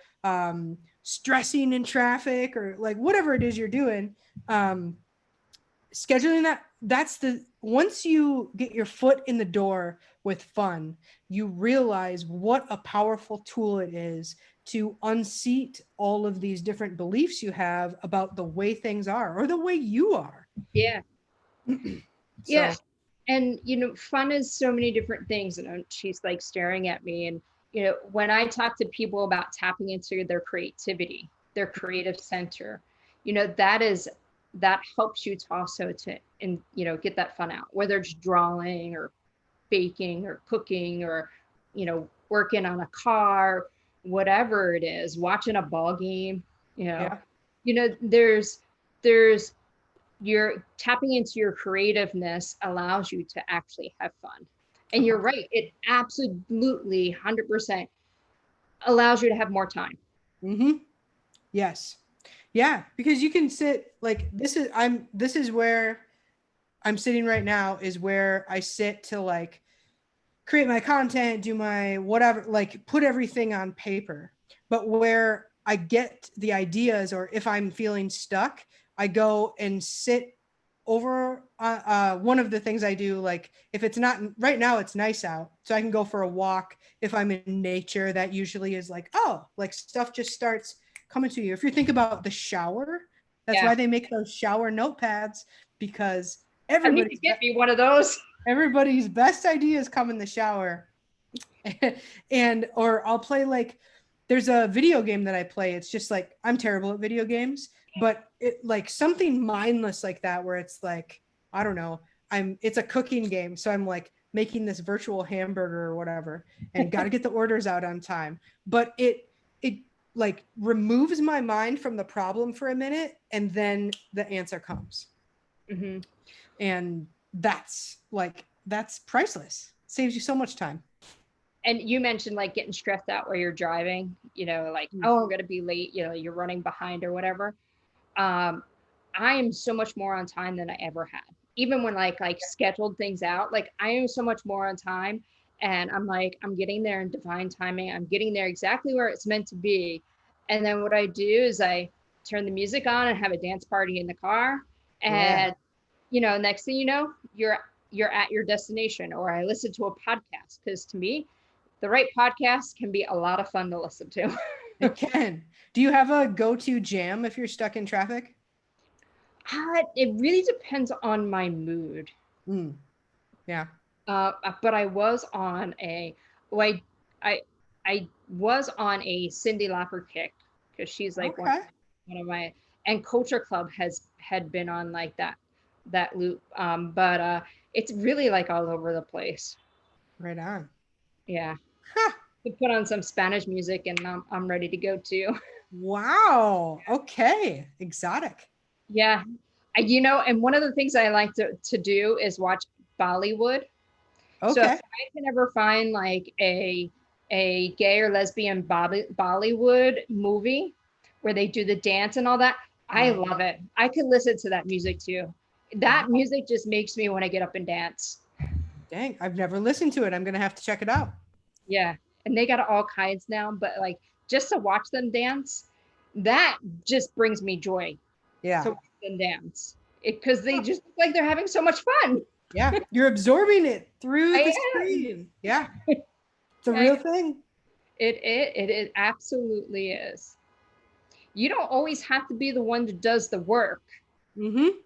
stressing in traffic, or like whatever it is you're doing. Scheduling that's the once you get your foot in the door with fun, you realize what a powerful tool it is to unseat all of these different beliefs you have about the way things are or the way you are. Yeah. So. Yeah. And, fun is so many different things. And she's like staring at me. And, when I talk to people about tapping into their creativity, their creative center, that helps you to also get that fun out, whether it's drawing or baking or cooking or, working on a car, whatever it is, watching a ball game, Yeah. there's you're tapping into your creativeness allows you to actually have fun. And you're right, it absolutely 100% allows you to have more time. Mm-hmm. Yes. Yeah, because you can sit like this is where I'm sitting right now, is where I sit to like create my content, do my whatever, like put everything on paper. But where I get the ideas, or if I'm feeling stuck, I go and sit over one of the things I do, like if it's not right now, it's nice out, so I can go for a walk. If I'm in nature, that usually is like, oh, like stuff just starts coming to you. If you think about the shower, that's Yeah. why they make those shower notepads, because I need to everybody's get me one of those. everybody's best ideas come in the shower. And or I'll play, like there's a video game that I play. It's just like, I'm terrible at video games, but it like something mindless like that, where it's like, I don't know, it's a cooking game, so I'm like making this virtual hamburger or whatever, and got to get the orders out on time. But it like removes my mind from the problem for a minute, and then the answer comes. Mm-hmm. And that's priceless. Saves you so much time. And you mentioned like getting stressed out while you're driving, like, oh, I'm going to be late, you're running behind or whatever. I am so much more on time than I ever had. Even when like scheduled things out, like I am so much more on time, and I'm like, I'm getting there in divine timing. I'm getting there exactly where it's meant to be. And then what I do is I turn the music on and have a dance party in the car. And, next thing you know, you're at your destination. Or I listen to a podcast, because to me, the right podcast can be a lot of fun to listen to. It can. Do you have a go-to jam if you're stuck in traffic? It really depends on my mood. Yeah. But I was on well, I was on a Cyndi Lauper kick, because she's like Okay. one of my, and Culture Club had been on like that loop. But it's really like all over the place. Right on. Yeah. Huh. To put on some Spanish music and I'm ready to go too. Wow. Okay. Exotic. Yeah. And one of the things I like to do is watch Bollywood. So if Okay. I can ever find like a gay or lesbian Bollywood movie where they do the dance and all that, I love it. I could listen to that music too. That Wow. music just makes me want to get up and dance. Dang, I've never listened to it. I'm gonna have to check it out. Yeah. And they got all kinds now, but like just to watch them dance, that just brings me joy. Yeah. To watch them dance. Because they just look like they're having so much fun. Yeah. You're absorbing it through the I am. screen. Yeah. It's a real thing. It absolutely is. You don't always have to be the one that does the work. Mm-hmm.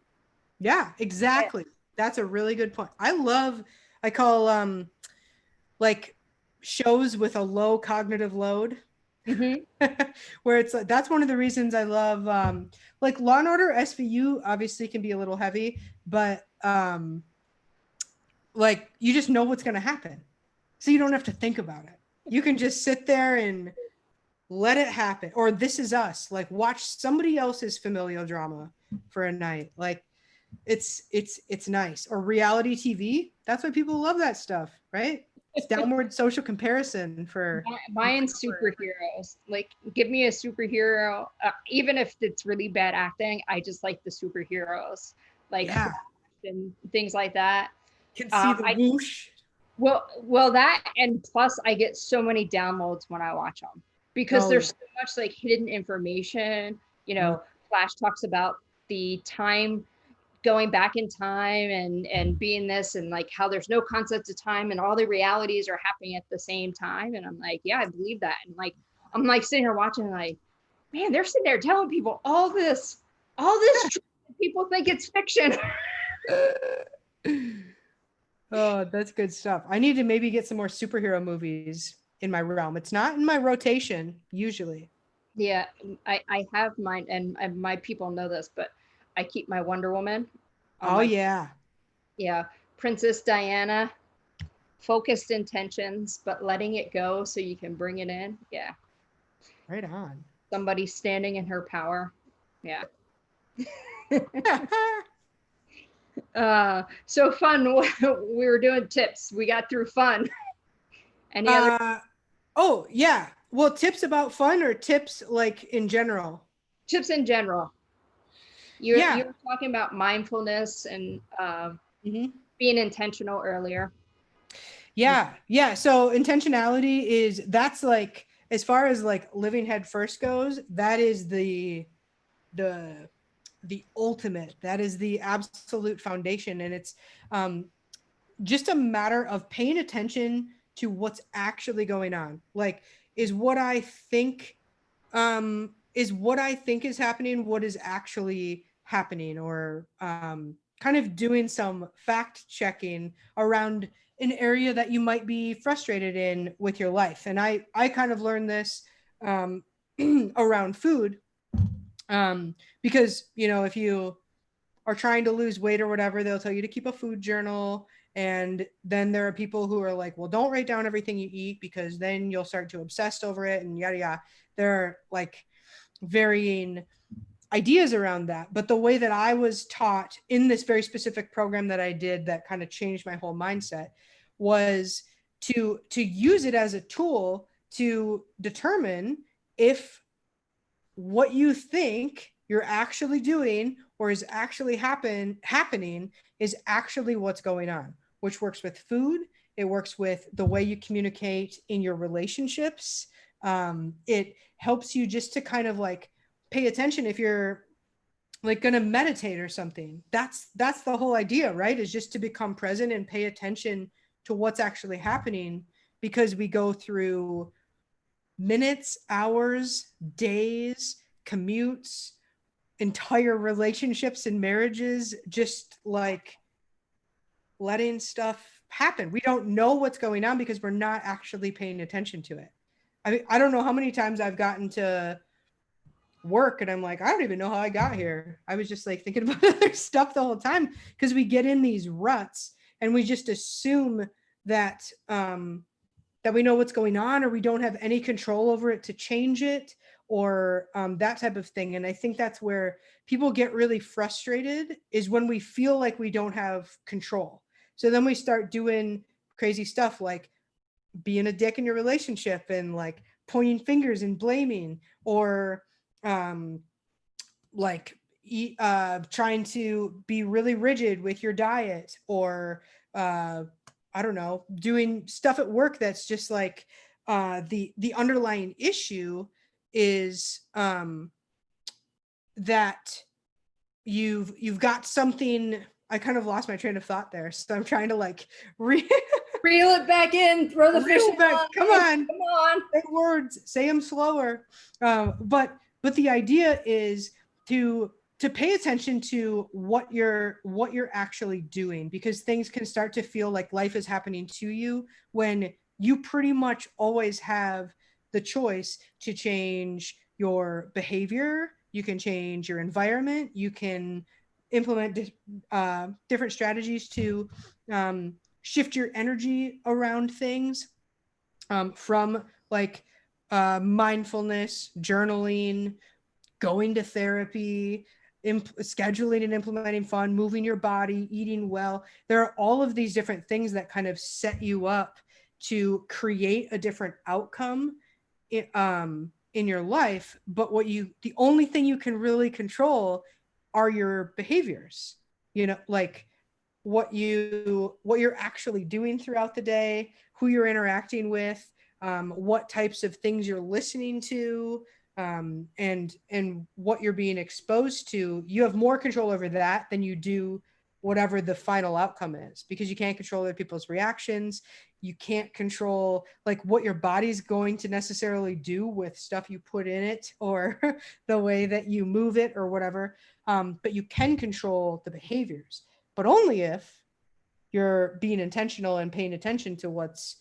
Yeah, exactly. That's a really good point. I call like shows with a low cognitive load. Mm-hmm. Where it's like, that's one of the reasons I love like Law and Order SVU obviously can be a little heavy, but like you just know what's going to happen, so you don't have to think about it. You can just sit there and let it happen. Or This Is Us, like watch somebody else's familial drama for a night. Like it's nice. Or reality TV, that's why people love that stuff, right? It's downward social comparison for Buying superheroes. Like, give me a superhero, even if it's really bad acting. I just like the superheroes, like and things like that. Can see the whoosh. Well, that, and plus I get so many downloads when I watch them, because there's so much like hidden information. Flash talks about the time, going back in time and being this, and like how there's no concept of time and all the realities are happening at the same time. And I'm like, yeah, I believe that. And like, I'm like sitting here watching, like, man, they're sitting there telling people all this people think it's fiction. Oh, that's good stuff. I need to maybe get some more superhero movies in my realm. It's not in my rotation usually. Yeah, I have mine, and my people know this, but I keep my Wonder Woman. Yeah. Yeah, Princess Diana, focused intentions, but letting it go so you can bring it in. Yeah. Right on. Somebody standing in her power. Yeah. So fun. We were doing tips. We got through fun. Any other? Oh yeah. Well, tips about fun or tips like in general? Tips in general. Yeah. You were talking about mindfulness and Mhm. being intentional earlier. Yeah. So intentionality that's like, as far as like living head first goes, that is the the ultimate. That is the absolute foundation. And it's um just a matter of paying attention to what's actually going on. Like, is what I think is happening what is actually happening, or kind of doing some fact checking around an area that you might be frustrated in with your life. And I kind of learned this um around food, because if you are trying to lose weight or whatever, they'll tell you to keep a food journal. And then there are people who are like, well, don't write down everything you eat because then you'll start to obsess over it and yada yada. There are like varying ideas around that. But the way that I was taught in this very specific program that I did that kind of changed my whole mindset was to use it as a tool to determine if what you think you're actually doing or is actually happening is actually what's going on, which works with food. It works with the way you communicate in your relationships. It helps you just to kind of like pay attention if you're like going to meditate or something. That's the whole idea, right? Is just to become present and pay attention to what's actually happening, because we go through minutes, hours, days, commutes, entire relationships and marriages, just like letting stuff happen. We don't know what's going on because we're not actually paying attention to it. I mean, I don't know how many times I've gotten to work and I'm like, I don't even know how I got here. I was just like thinking about other stuff the whole time, because we get in these ruts and we just assume that that we know what's going on, or we don't have any control over it to change it, or that type of thing. And I think that's where people get really frustrated, is when we feel like we don't have control. So then we start doing crazy stuff like being a dick in your relationship and like pointing fingers and blaming, or um, like trying to be really rigid with your diet, or I don't know, doing stuff at work that's just like the underlying issue is that you've got something. I kind of lost my train of thought there, so I'm trying to like re- Reel it back in, throw the reel fishing it back. line. Come on, Come on. say words, say them slower. But the idea is to pay attention to what you're actually doing, because things can start to feel like life is happening to you when you pretty much always have the choice to change your behavior. You can change your environment. You can implement different strategies to shift your energy around things, from like mindfulness, journaling, going to therapy, scheduling and implementing fun, moving your body, eating well. There are all of these different things that kind of set you up to create a different outcome in your life. But the only thing you can really control are your behaviors. Like what you're actually doing throughout the day, who you're interacting with, what types of things you're listening to, and what you're being exposed to. You have more control over that than you do whatever the final outcome is, because you can't control other people's reactions. You can't control like what your body's going to necessarily do with stuff you put in it, or the way that you move it or whatever. But you can control the behaviors, but only if you're being intentional and paying attention to what's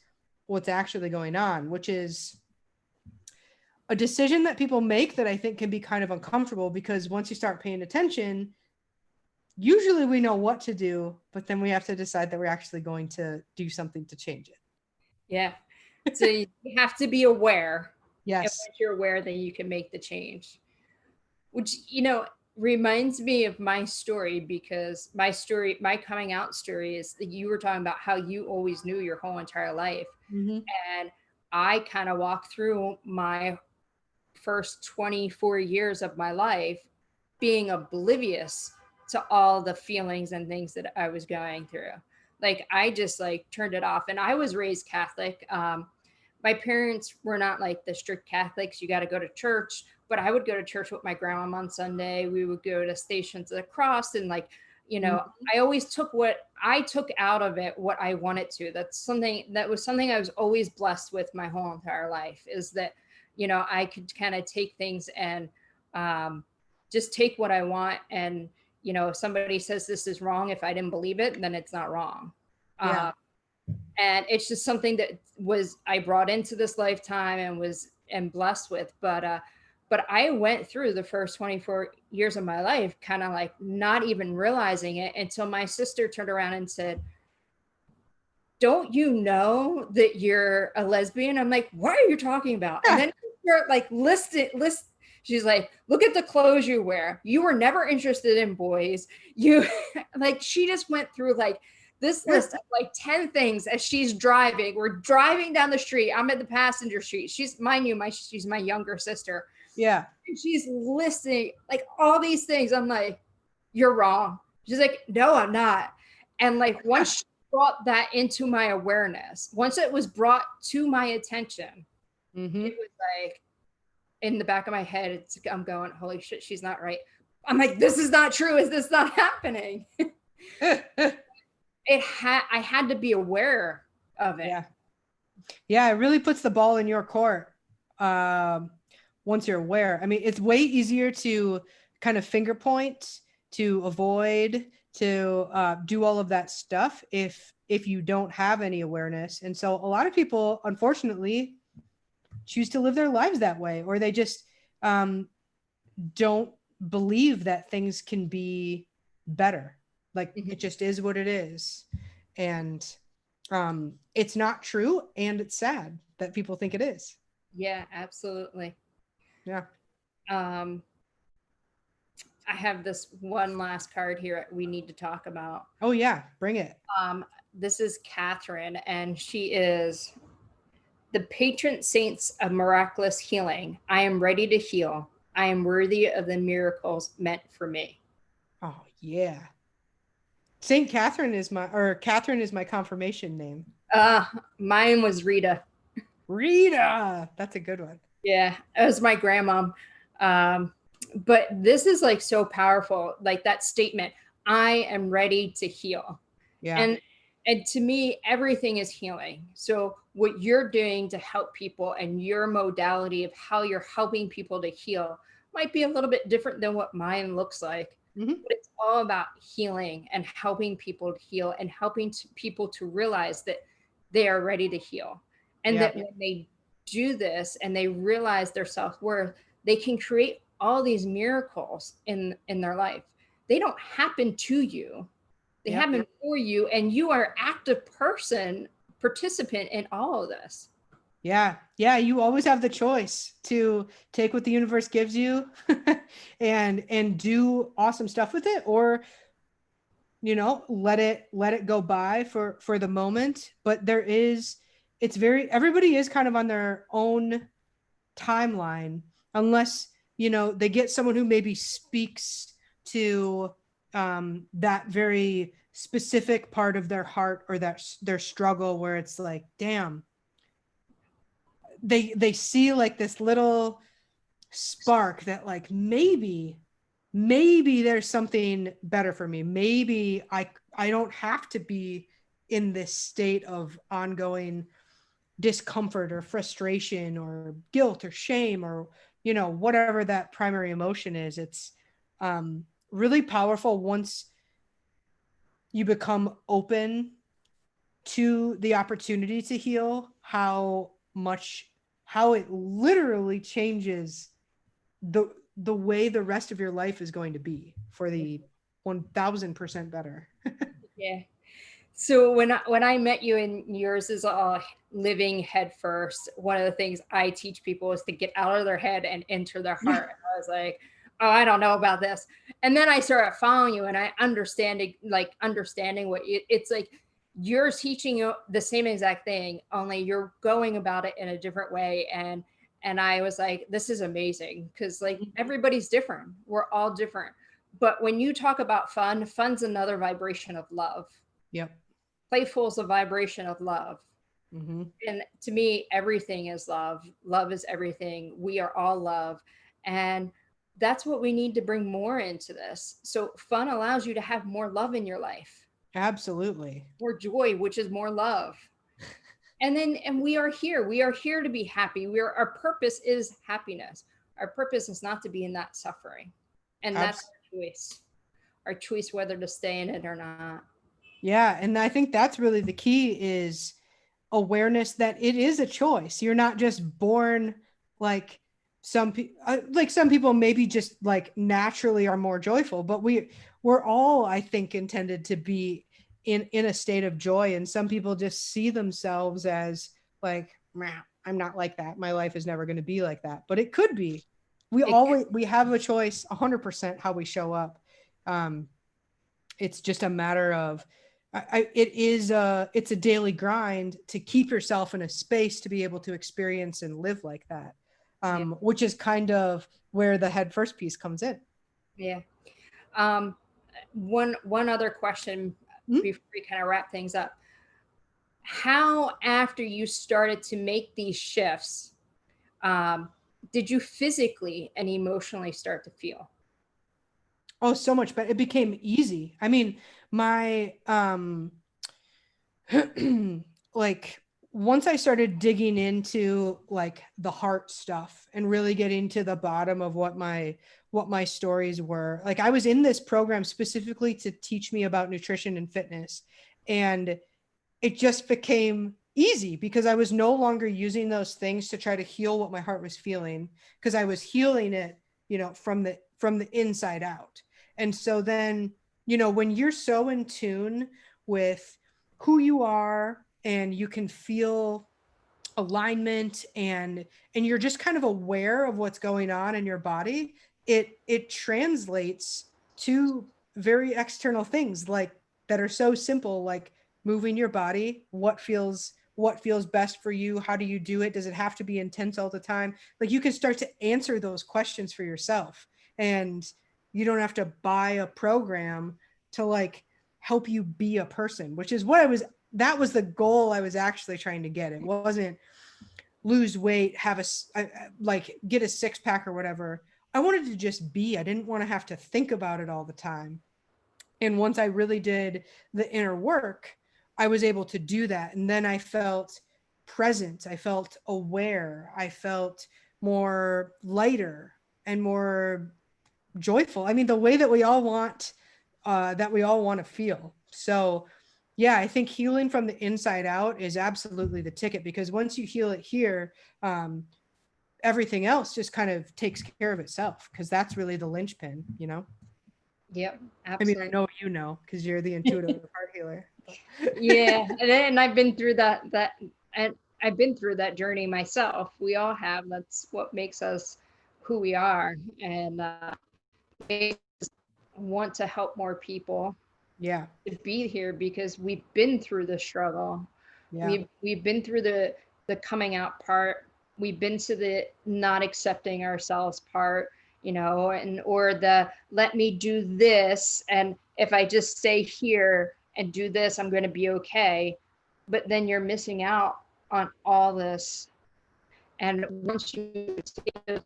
actually going on, which is a decision that people make that I think can be kind of uncomfortable, because once you start paying attention, usually we know what to do, but then we have to decide that we're actually going to do something to change it. Yeah. So you have to be aware. And Yes. once you're aware, then you can make the change. Which, reminds me of my story, because my coming out story is that you were talking about how you always knew your whole entire life. Mm-hmm. And I kind of walked through my first 24 years of my life being oblivious to all the feelings and things that I was going through. Like I just like turned it off. And I was raised Catholic. My parents were not like the strict Catholics. You got to go to church, but I would go to church with my grandma on Sunday. We would go to Stations of the Cross, and like, you know, I always took what I took out of it, what I wanted to. That's something that was something I was always blessed with my whole entire life, is that, you know, I could kind of take things and just take what I want. And, you know, if somebody says this is wrong, if I didn't believe it, then it's not wrong. Yeah. And it's just something that was I brought into this lifetime and blessed with. But I went through the first 24 years of my life kind of like not even realizing it until my sister turned around and said, "Don't you know that you're a lesbian?" I'm like, "What are you talking about?" And then like list. She's like, "Look at the clothes you wear. You were never interested in boys. You," like, she just went through like this list of like 10 things as she's driving. We're driving down the street. I'm at the passenger seat. She's, mind you, she's my younger sister. Yeah. And she's listing like all these things. I'm like, "You're wrong." She's like, "No, I'm not." And like once she brought that into my awareness, once it was brought to my attention, it was like in the back of my head, I'm going, "Holy shit, she's not right." I'm like, "This is not true. Is this not happening?" I had to be aware of it. Yeah, it really puts the ball in your court once you're aware. I mean, it's way easier to kind of finger point, to avoid, to do all of that stuff if you don't have any awareness. And so a lot of people, unfortunately, choose to live their lives that way, or they just don't believe that things can be better. Like it just is what it is. And it's not true, and it's sad that people think it is. Yeah, absolutely. Yeah. I have this one last card here we need to talk about. Oh yeah, bring it. This is Catherine, and she is the patron saints of miraculous healing. I am ready to heal. I am worthy of the miracles meant for me. Oh yeah. Catherine is my confirmation name. Mine was Rita. Rita, that's a good one. Yeah, it was my grandma. But this is like so powerful, like that statement, "I am ready to heal." Yeah. And to me, everything is healing. So what you're doing to help people and your modality of how you're helping people to heal might be a little bit different than what mine looks like. But it's all about healing and helping people to heal and helping people to realize that they are ready to heal. And that when they do this and they realize their self-worth, they can create all these miracles in their life. They don't happen to you. They happen for you, and you are an active participant in all of this. Yeah. You always have the choice to take what the universe gives you and do awesome stuff with it, or, you know, let it go by for the moment. But everybody is kind of on their own timeline, unless, you know, they get someone who maybe speaks to that very specific part of their heart or their struggle, where it's like, damn, they see like this little spark that like maybe there's something better for me. Maybe I don't have to be in this state of ongoing discomfort or frustration or guilt or shame, or, you know, whatever that primary emotion is. It's really powerful once you become open to the opportunity to heal, how it literally changes the way the rest of your life is going to be for the 1000% better. Yeah. So when I met you, and yours is Living Headfirst, one of the things I teach people is to get out of their head and enter their heart. And I was like, "Oh, I don't know about this." And then I started following you, and I understanding what it's like. You're teaching you the same exact thing, only you're going about it in a different way. And And I was like, this is amazing, because like everybody's different. We're all different. But when you talk about fun, fun's another vibration of love. Yep. Playful is a vibration of love. Mm-hmm. And to me, everything is love. Love is everything. We are all love. And that's what we need to bring more into this. So fun allows you to have more love in your life, Absolutely. more joy, which is more love. And we are here. We are here to be happy. Our purpose is happiness. Our purpose is not to be in that suffering. And that's our choice. Our choice whether to stay in it or not. Yeah. And I think that's really the key, is awareness that it is a choice. You're not just born like some people maybe just like naturally are more joyful, but we're all, I think, intended to be in a state of joy. And some people just see themselves as like, I'm not like that. My life is never going to be like that. But it could be. We have a choice 100% how we show up. It's just a matter of, it's a daily grind to keep yourself in a space to be able to experience and live like that, which is kind of where the head first piece comes in. Yeah. One other question before we kind of wrap things up. How, after you started to make these shifts, did you physically and emotionally start to feel? Oh, so much better. It became easy. I mean, my like once I started digging into like the heart stuff and really getting to the bottom of what my stories were, like I was in this program specifically to teach me about nutrition and fitness, and it just became easy because I was no longer using those things to try to heal what my heart was feeling, because I was healing it, from the inside out. And so then, when you're so in tune with who you are and you can feel alignment, and you're just kind of aware of what's going on in your body, it translates to very external things like that are so simple, like moving your body. What feels best for you? How do you do it? Does it have to be intense all the time? Like you can start to answer those questions for yourself, and you don't have to buy a program to like help you be a person, which is that was the goal I was actually trying to get. It wasn't lose weight, like get a six pack or whatever. I wanted to just be. I didn't want to have to think about it all the time. And once I really did the inner work, I was able to do that. And then I felt present. I felt aware. I felt more lighter and more joyful. I mean, the way that we all want to feel. So yeah, I think healing from the inside out is absolutely the ticket, because once you heal it here, everything else just kind of takes care of itself, because that's really the linchpin. Yep, I mean, absolutely. I know because you're the intuitive heart healer. Yeah, and I've been through and I've been through that journey myself. We all have. That's what makes us who we are, and we want to help more people Yeah. to be here because we've been through the struggle. Yeah. We've been through the coming out part. We've been to the not accepting ourselves part, and or the let me do this, and if I just stay here and do this, I'm going to be okay. But then you're missing out on all this. And once you take those,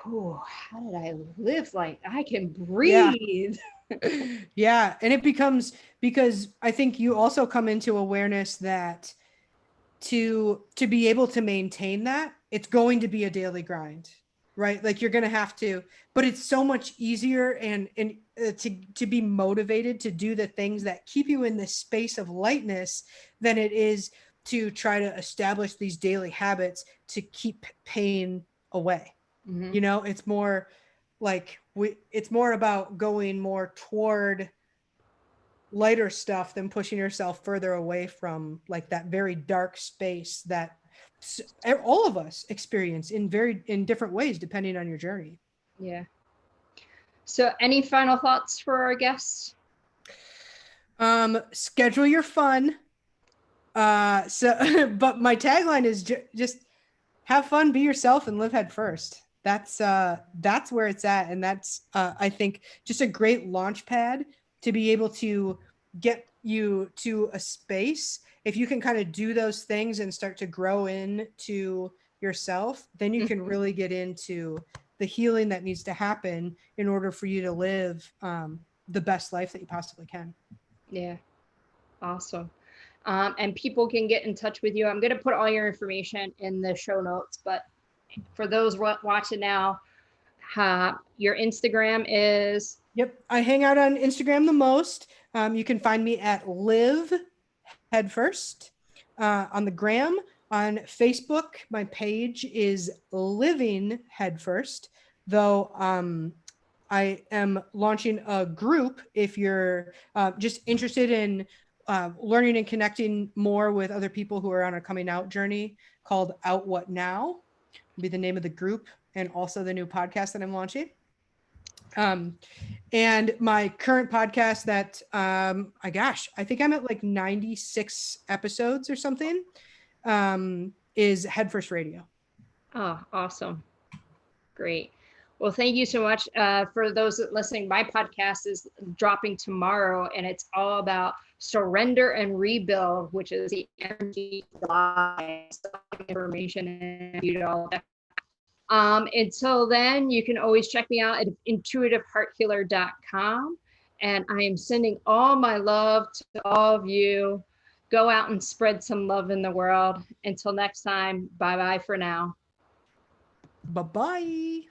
oh, how did I live like I can breathe? Yeah. And it becomes, because I think you also come into awareness that to be able to maintain that, it's going to be a daily grind, right? Like you're going to have to, but it's so much easier and to be motivated to do the things that keep you in this space of lightness than it is to try to establish these daily habits to keep pain away. Mm-hmm. It's more like it's more about going more toward lighter stuff than pushing yourself further away from like that very dark space that all of us experience in different ways depending on your journey. Yeah. So, any final thoughts for our guests? Schedule your fun. But my tagline is just have fun, be yourself, and live head first. That's where it's at, and that's I think just a great launch pad to be able to get you to a space. If you can kind of do those things and start to grow into yourself, then you can really get into the healing that needs to happen in order for you to live the best life that you possibly can. Yeah, awesome. And people can get in touch with you. I'm going to put all your information in the show notes, but for those watching now, your Instagram is? Yep, I hang out on Instagram the most. You can find me at Live Headfirst on the gram. On Facebook, my page is Living Headfirst, though I am launching a group if you're just interested in learning and connecting more with other people who are on a coming out journey, called Out What Now, will be the name of the group, and also the new podcast that I'm launching. And my current podcast that I think I'm at like 96 episodes or something, is Headfirst Radio. Oh, awesome. Great. Well, thank you so much. For those listening, my podcast is dropping tomorrow, and it's all about surrender and rebuild, which is the energy information and you all that. Until then, you can always check me out at intuitivehearthealer.com. And I am sending all my love to all of you. Go out and spread some love in the world. Until next time, bye-bye for now. Bye-bye.